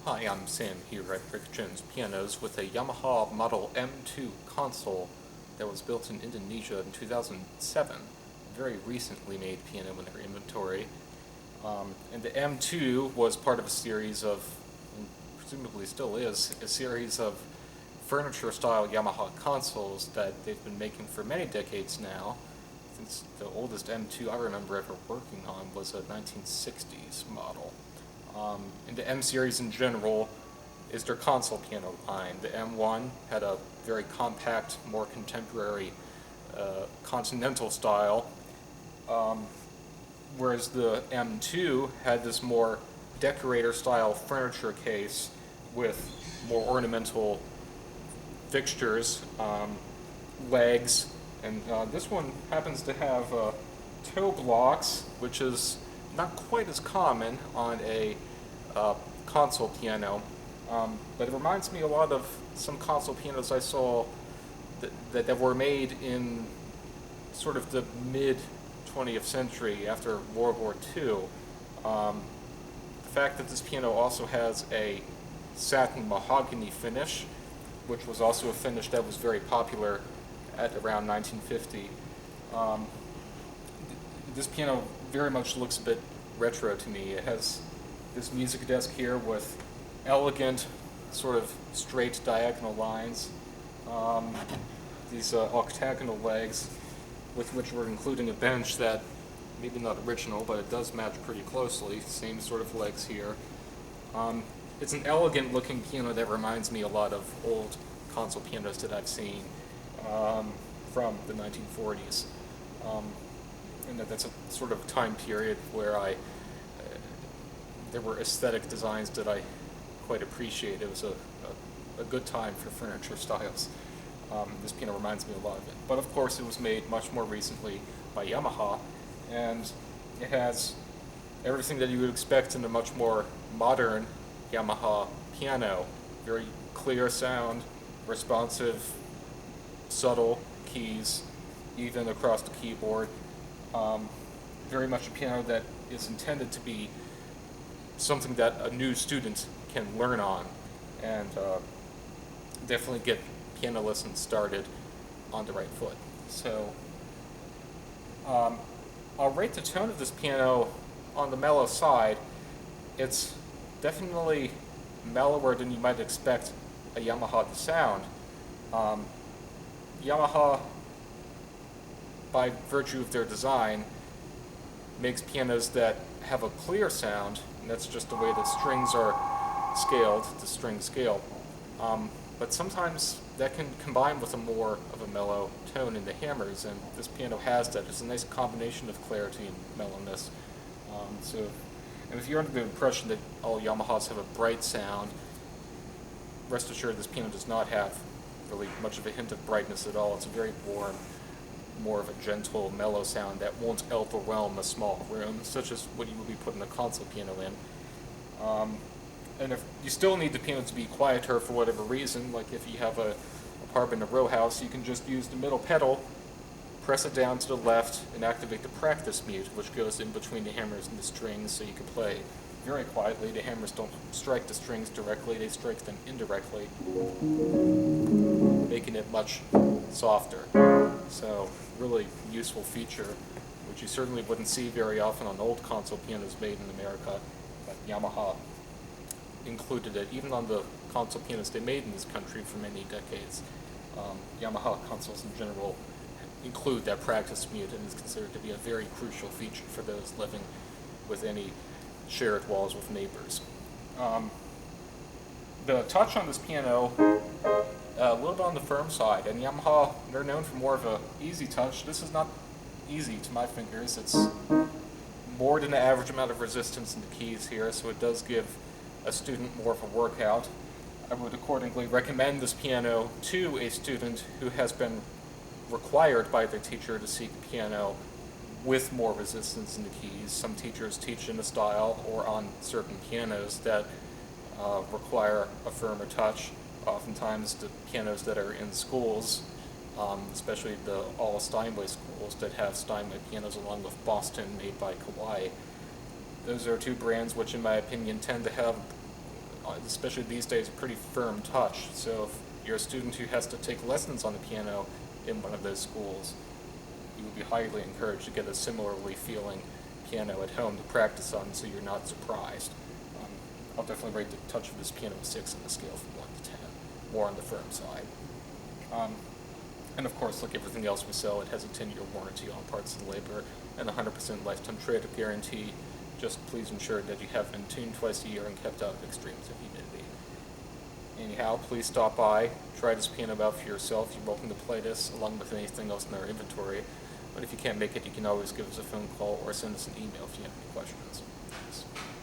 Hi, I'm Sam here at Rick Jones Pianos with a Yamaha Model M2 console that was built in Indonesia in 2007. A very recently made piano in their inventory. And the M2 was part of a series of, and presumably still is, a series of furniture-style Yamaha consoles that they've been making for many decades now. Since the oldest M2 I remember ever working on was a 1960s model. And the M series in general is their console piano line. The M1 had a very compact, more contemporary continental style, whereas the M2 had this more decorator-style furniture case with more ornamental fixtures, legs, and this one happens to have toe blocks, which is not quite as common on a console piano, but it reminds me a lot of some console pianos I saw that were made in sort of the mid 20th century after World War II. The fact that this piano also has a satin mahogany finish, which was also a finish that was very popular at around 1950. This piano very much looks a bit retro to me. It has this music desk here with elegant, sort of straight diagonal lines, these octagonal legs, with which we're including a bench that, maybe not original, but it does match pretty closely. Same sort of legs here. It's an elegant looking piano that reminds me a lot of old console pianos that I've seen from the 1940s. And that's a sort of time period where there were aesthetic designs that I quite appreciate. It was a good time for furniture styles. This piano reminds me a lot of it. But of course it was made much more recently by Yamaha, and it has everything that you would expect in a much more modern Yamaha piano. Very clear sound, responsive, subtle keys, even across the keyboard. Very much a piano that is intended to be something that a new student can learn on, and definitely get piano lessons started on the right foot. So I'll rate the tone of this piano on the mellow side. It's definitely mellower than you might expect a Yamaha to sound. Yamaha, by virtue of their design, makes pianos that have a clear sound, and that's just the way that strings are scaled, the string scale. But sometimes that can combine with more of a mellow tone in the hammers, and this piano has that. It's a nice combination of clarity and mellowness. And if you're under the impression that all Yamahas have a bright sound, rest assured this piano does not have really much of a hint of brightness at all. It's a very warm, more of a gentle, mellow sound that won't overwhelm a small room, such as what you would be putting a console piano in. And if you still need the piano to be quieter for whatever reason, like if you have a apartment in a row house, you can just use the middle pedal, press it down to the left, and activate the practice mute, which goes in between the hammers and the strings, so you can play very quietly. The hammers don't strike the strings directly, they strike them indirectly, making it much softer. So, really useful feature, which you certainly wouldn't see very often on old console pianos made in America, but Yamaha included it, even on the console pianos they made in this country for many decades. Yamaha consoles in general include that practice mute, and is considered to be a very crucial feature for those living with any shared walls with neighbors. The touch on this piano, a little bit on the firm side, and Yamaha, they're known for more of a easy touch. This is not easy to my fingers. It's more than the average amount of resistance in the keys here, so it does give a student more of a workout. I would accordingly recommend this piano to a student who has been required by their teacher to seek a piano with more resistance in the keys. Some teachers teach in a style or on certain pianos that require a firmer touch. Oftentimes the pianos that are in schools, especially the all Steinway schools that have Steinway pianos along with Boston made by Kawai, those are two brands which in my opinion tend to have especially these days, a pretty firm touch. So if you're a student who has to take lessons on the piano in one of those schools, you would be highly encouraged to get a similarly feeling piano at home to practice on, so you're not surprised. I'll definitely rate the touch of this piano a 6 on the scale from 1 to 10, more on the firm side. And of course, like everything else we sell, it has a 10-year warranty on parts and labor and a 100% lifetime trade-up guarantee. Just please ensure that you have been tuned twice a year and kept out of extremes of humidity. Anyhow, please stop by, try this piano out for yourself. You're welcome to play this along with anything else in our inventory. But if you can't make it, you can always give us a phone call or send us an email if you have any questions. Thanks.